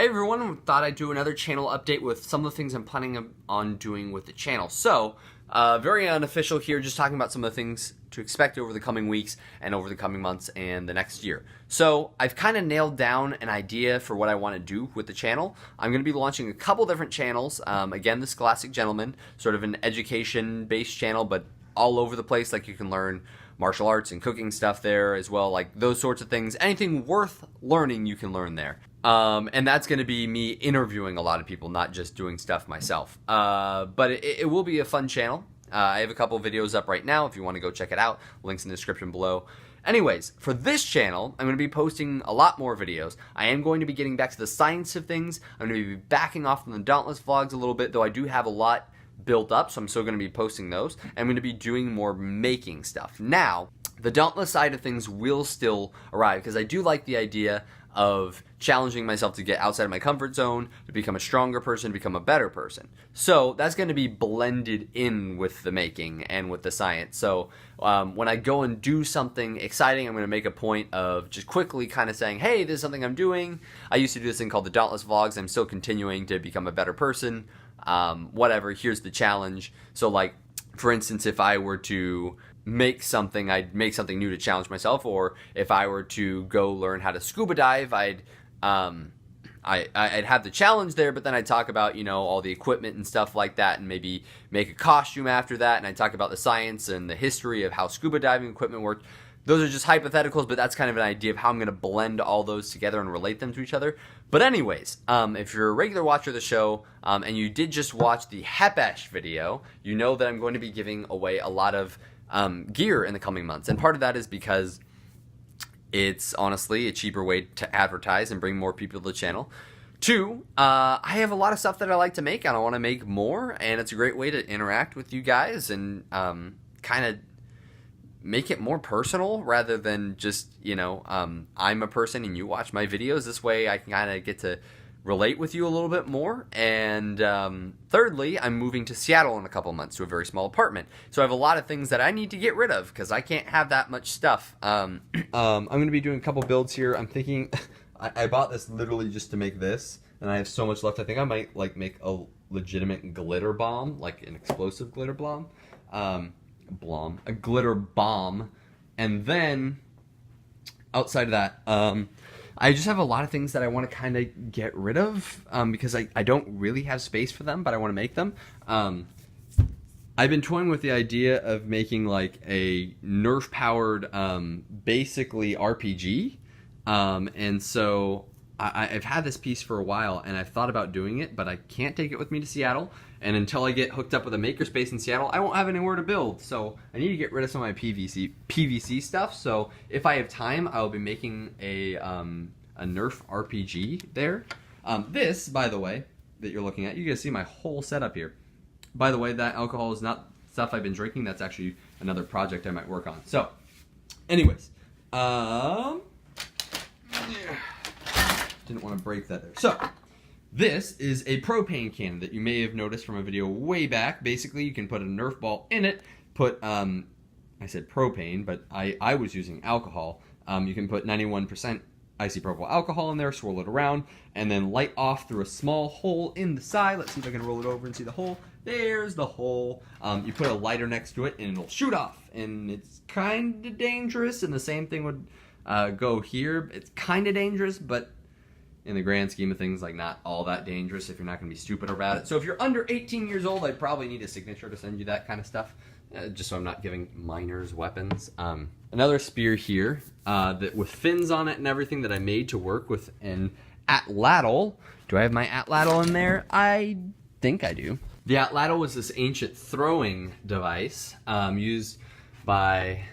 Hey everyone, thought I'd do another channel update with some of the things I'm planning on doing with the channel. So, very unofficial here, just talking about some of the things to expect over the coming weeks and over the coming months and the next year. So, I've kind of nailed down an idea for what I want to do with the channel. I'm going to be launching a couple different channels. Again, the Scholastic Gentleman, sort of an education-based channel, but all over the place. Like, you can learn martial arts and cooking stuff there as well, like those sorts of things. Anything worth learning, you can learn there. And that's going to be me interviewing a lot of people, not just doing stuff myself. But it will be a fun channel. I have a couple videos up right now if you want to go check it out. Links in the description below. Anyways, for this channel, I'm going to be posting a lot more videos. I am going to be getting back to the science of things. I'm going to be backing off from the Dauntless vlogs a little bit, though I do have a lot built up, so I'm still going to be posting those. I'm going to be doing more making stuff. Now, the Dauntless side of things will still arrive, because I do like the idea of challenging myself to get outside of my comfort zone, to become a stronger person, to become a better person. So that's going to be blended in with the making and with the science. So when I go and do something exciting, I'm going to make a point of just quickly kind of saying, hey, this is something I'm doing. I used to do this thing called the Dauntless Vlogs. I'm still continuing to become a better person. Whatever, here's the challenge. So like, for instance, if I were to make something, I'd make something new to challenge myself, or if I were to go learn how to scuba dive, I'd have the challenge there, but then I'd talk about, you know, all the equipment and stuff like that, and maybe make a costume after that, and I'd talk about the science and the history of how scuba diving equipment worked. Those are just hypotheticals, but that's kind of an idea of how I'm going to blend all those together and relate them to each other. But anyways, if you're a regular watcher of the show, and you did just watch the Hepesh video, you know that I'm going to be giving away a lot of gear in the coming months. And part of that is because it's honestly a cheaper way to advertise and bring more people to the channel. Two, I have a lot of stuff that I like to make, and I want to make more, and it's a great way to interact with you guys and kind of make it more personal rather than just, you know, I'm a person and you watch my videos. This way I can kind of get to relate with you a little bit more. And thirdly, I'm moving to Seattle in a couple months to a very small apartment. So I have a lot of things that I need to get rid of because I can't have that much stuff. I'm going to be doing a couple builds here. I'm thinking, I bought this literally just to make this, and I have so much left. I think I might like make a legitimate glitter bomb, like an explosive glitter bomb. A glitter bomb, and then outside of that, I just have a lot of things that I want to kind of get rid of because I don't really have space for them, but I want to make them. I've been toying with the idea of making like a Nerf powered basically RPG, and so I've had this piece for a while, and I've thought about doing it, but I can't take it with me to Seattle. And until I get hooked up with a makerspace in Seattle, I won't have anywhere to build. So I need to get rid of some of my PVC stuff. So if I have time, I'll be making a Nerf RPG there. This, by the way, that you're looking at, you can see my whole setup here. By the way, that alcohol is not stuff I've been drinking. That's actually another project I might work on. So, anyways, didn't want to break that there. So, this is a propane can that you may have noticed from a video way back. Basically, you can put a Nerf ball in it, put, I said propane, but I was using alcohol. You can put 91% isopropyl alcohol in there, swirl it around, and then light off through a small hole in the side. Let's see if I can roll it over and see the hole. There's the hole. You put a lighter next to it, and it'll shoot off. And it's kind of dangerous, and the same thing would go here. It's kind of dangerous, but in the grand scheme of things, like not all that dangerous if you're not going to be stupid about it. So if you're under 18 years old, I'd probably need a signature to send you that kind of stuff, just so I'm not giving minors weapons. Another spear here that with fins on it and everything that I made to work with an atlatl. Do I have my atlatl in there? I think I do. The atlatl was this ancient throwing device used by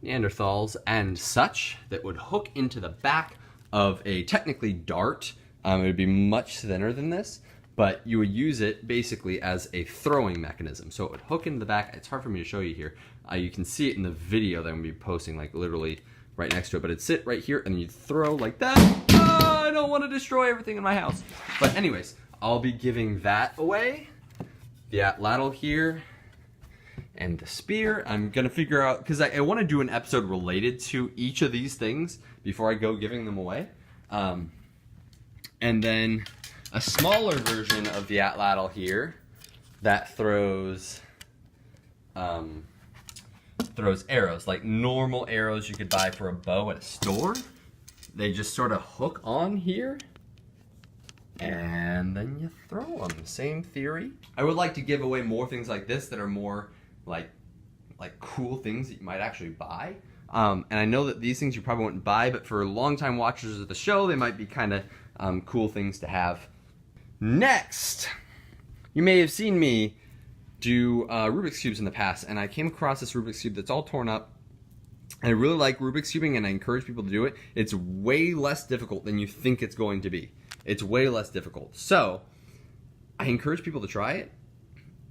Neanderthals and such that would hook into the back of a technically dart. It would be much thinner than this, but you would use it basically as a throwing mechanism. So it would hook into the back. It's hard for me to show you here. You can see it in the video that I'm going to be posting, like literally right next to it, but it'd sit right here and you'd throw like that. I don't want to destroy everything in my house. But anyways, I'll be giving that away. The atlatl here and the spear. I'm going to figure out, because I want to do an episode related to each of these things before I go giving them away. And then a smaller version of the atlatl here that throws arrows, like normal arrows you could buy for a bow at a store. They just sort of hook on here, and then you throw them. Same theory. I would like to give away more things like this that are more like cool things that you might actually buy. And I know that these things you probably wouldn't buy, but for longtime watchers of the show, they might be kind of cool things to have. Next, you may have seen me do Rubik's Cubes in the past, and I came across this Rubik's Cube that's all torn up. And I really like Rubik's Cubing, and I encourage people to do it. It's way less difficult than you think it's going to be. It's way less difficult. So, I encourage people to try it.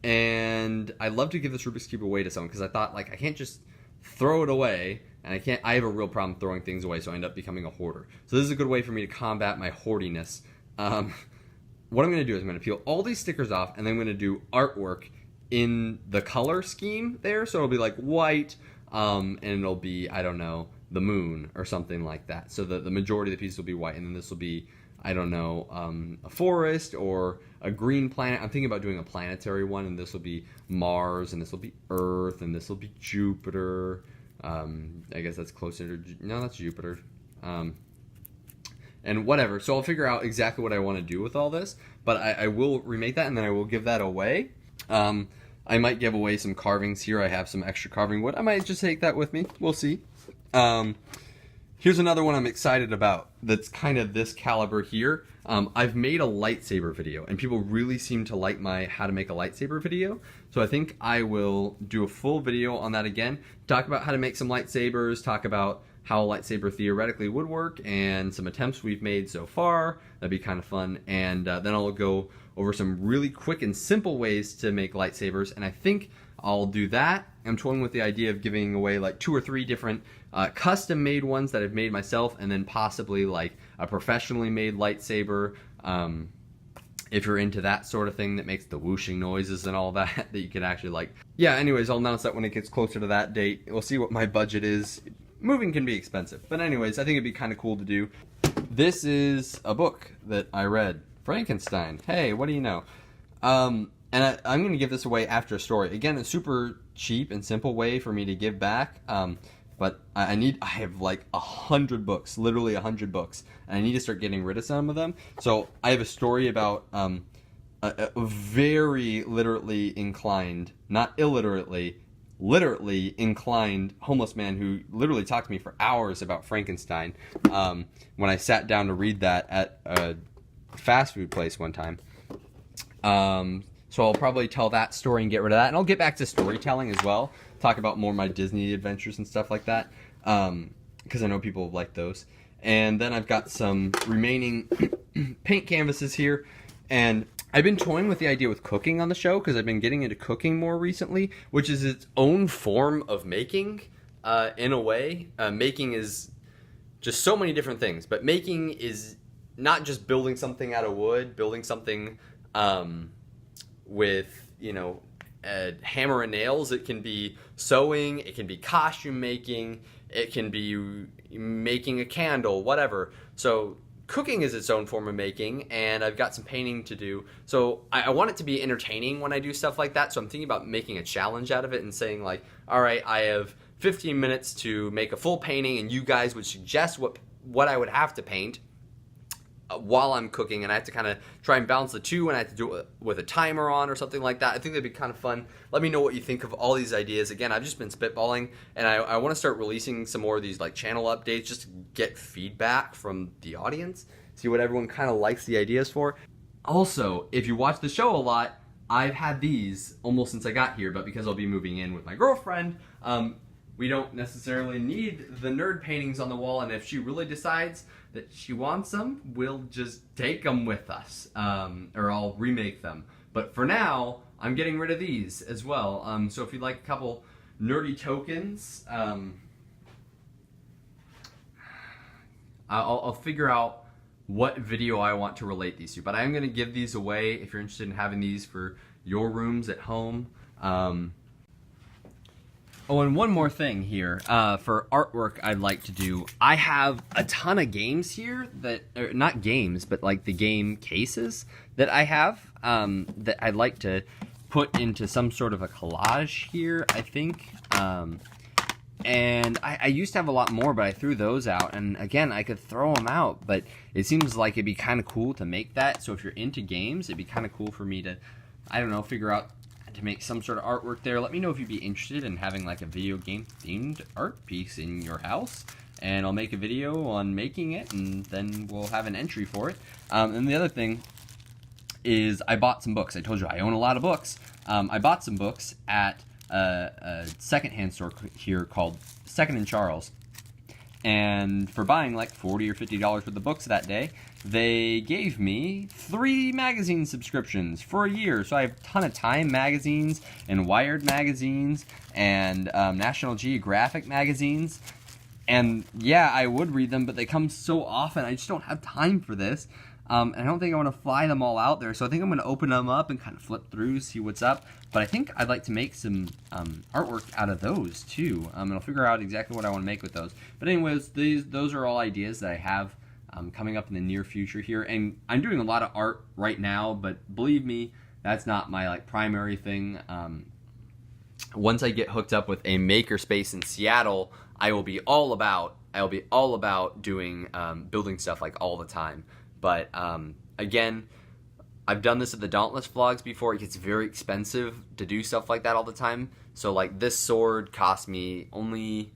And I'd love to give this Rubik's Cube away to someone, because I thought, like, I can't just throw it away, and I have a real problem throwing things away, so I end up becoming a hoarder. So this is a good way for me to combat my hoardiness. What I'm going to do is I'm going to peel all these stickers off, and then I'm going to do artwork in the color scheme there. So it'll be like white, and it'll be, I don't know, the moon or something like that. So the majority of the pieces will be white, and then this will be, I don't know, a forest or a green planet. I'm thinking about doing a planetary one, and this will be Mars, and this will be Earth, and this will be Jupiter. I guess that's closer to, no, that's Jupiter. And whatever. So I'll figure out exactly what I want to do with all this, but I will remake that, and then I will give that away. I might give away some carvings here. I have some extra carving wood. I might just take that with me. We'll see. Here's another one I'm excited about that's kind of this caliber here. I've made a lightsaber video, and people really seem to like my how to make a lightsaber video. So I think I will do a full video on that again. Talk about how to make some lightsabers, talk about how a lightsaber theoretically would work, and some attempts we've made so far. That'd be kind of fun. And then I'll go over some really quick and simple ways to make lightsabers, and I think I'll do that. I'm toying with the idea of giving away like 2 or 3 different custom-made ones that I've made myself, and then possibly like a professionally made lightsaber. If you're into that sort of thing that makes the whooshing noises and all that, that you can actually like. Yeah, anyways, I'll announce that when it gets closer to that date. We'll see what my budget is. Moving can be expensive, but anyways, I think it'd be kind of cool to do. This is a book that I read, Frankenstein. Hey, what do you know? And I'm going to give this away after a story. Again, a super cheap and simple way for me to give back. But I have like 100 books, literally 100 books, and I need to start getting rid of some of them. So I have a story about a very literally inclined, not illiterately, literally inclined homeless man who literally talked to me for hours about Frankenstein when I sat down to read that at a fast food place one time. So I'll probably tell that story and get rid of that. And I'll get back to storytelling as well. Talk about more of my Disney adventures and stuff like that. Because I know people like those. And then I've got some remaining paint canvases here. And I've been toying with the idea with cooking on the show, because I've been getting into cooking more recently, which is its own form of making, in a way. Making is just so many different things. But making is not just building something out of wood, building something with, you know, a hammer and nails. It can be sewing, it can be costume making, it can be making a candle, whatever. So cooking is its own form of making, and I've got some painting to do. So I want it to be entertaining when I do stuff like that, so I'm thinking about making a challenge out of it and saying like, all right, I have 15 minutes to make a full painting, and you guys would suggest what I would have to paint while I'm cooking, and I have to kind of try and balance the two, and I have to do it with a timer on or something like that. I think that'd be kind of fun. Let me know what you think of all these ideas. Again, I've just been spitballing, and I want to start releasing some more of these like channel updates just to get feedback from the audience, see what everyone kind of likes the ideas for. Also, if you watch the show a lot, I've had these almost since I got here, but because I'll be moving in with my girlfriend, we don't necessarily need the nerd paintings on the wall, and if she really decides that she wants them, we'll just take them with us, or I'll remake them. But for now, I'm getting rid of these as well. So if you'd like a couple nerdy tokens, I'll figure out what video I want to relate these to. But I'm going to give these away if you're interested in having these for your rooms at home. Oh, and one more thing here. For artwork I'd like to do, I have a ton of games here not games, but like the game cases that I have that I'd like to put into some sort of a collage here, I think. And I used to have a lot more, but I threw those out. And again, I could throw them out, but it seems like it'd be kind of cool to make that. So if you're into games, it'd be kind of cool for me to, I don't know, figure out to make some sort of artwork there. Let me know if you'd be interested in having like a video game themed art piece in your house, and I'll make a video on making it, and then we'll have an entry for it. And the other thing is I bought some books. I told you I own a lot of books. I bought some books at a secondhand store here called Second and Charles, and for buying like $40 or $50 worth of books that day, they gave me 3 magazine subscriptions for a year. So I have a ton of Time magazines and Wired magazines and National Geographic magazines. And yeah, I would read them, but they come so often, I just don't have time for this. And I don't think I want to fly them all out there, so I think I'm going to open them up and kind of flip through, see what's up. But I think I'd like to make some artwork out of those too, and I'll figure out exactly what I want to make with those. But anyways, those are all ideas that I have coming up in the near future here. And I'm doing a lot of art right now, but believe me, that's not my like primary thing. Once I get hooked up with a makerspace in Seattle, I will be all about doing building stuff like all the time. But again, I've done this at the Dauntless vlogs before. It gets very expensive to do stuff like that all the time. So like this sword cost me only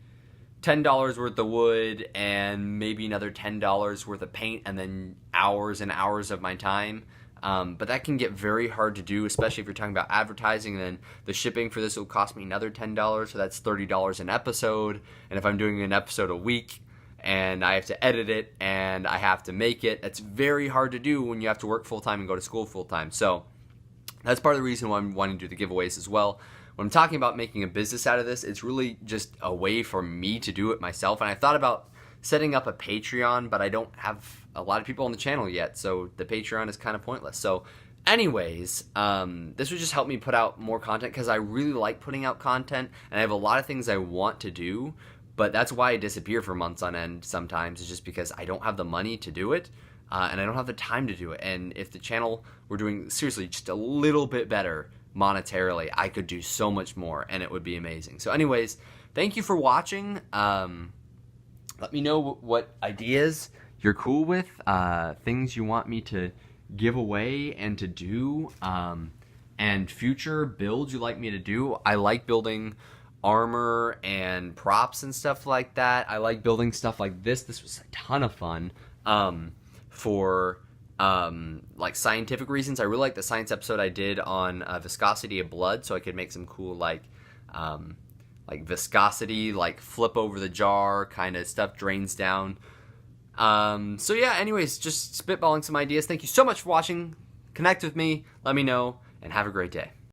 $10 worth of wood and maybe another $10 worth of paint, and then hours and hours of my time. But that can get very hard to do, especially if you're talking about advertising. And then the shipping for this will cost me another $10, so that's $30 an episode. And if I'm doing an episode a week, and I have to edit it, and I have to make it, it's very hard to do when you have to work full-time and go to school full-time. So that's part of the reason why I'm wanting to do the giveaways as well. When I'm talking about making a business out of this, it's really just a way for me to do it myself. And I thought about setting up a Patreon, but I don't have a lot of people on the channel yet, so the Patreon is kind of pointless. So anyways, this would just help me put out more content, because I really like putting out content, and I have a lot of things I want to do. But that's why I disappear for months on end sometimes, is just because I don't have the money to do it, and I don't have the time to do it. And if the channel were doing, seriously, just a little bit better monetarily, I could do so much more, and it would be amazing. So anyways, thank you for watching. Let me know what ideas you're cool with, things you want me to give away and to do, and future builds you like me to do. I like building armor and props and stuff like that. I like building stuff like this. This was a ton of fun for like scientific reasons. I really like the science episode I did on viscosity of blood, so I could make some cool like viscosity, like flip over the jar kind of stuff, drains down. So yeah, anyways, just spitballing some ideas. Thank you so much for watching. Connect with me, let me know, and have a great day.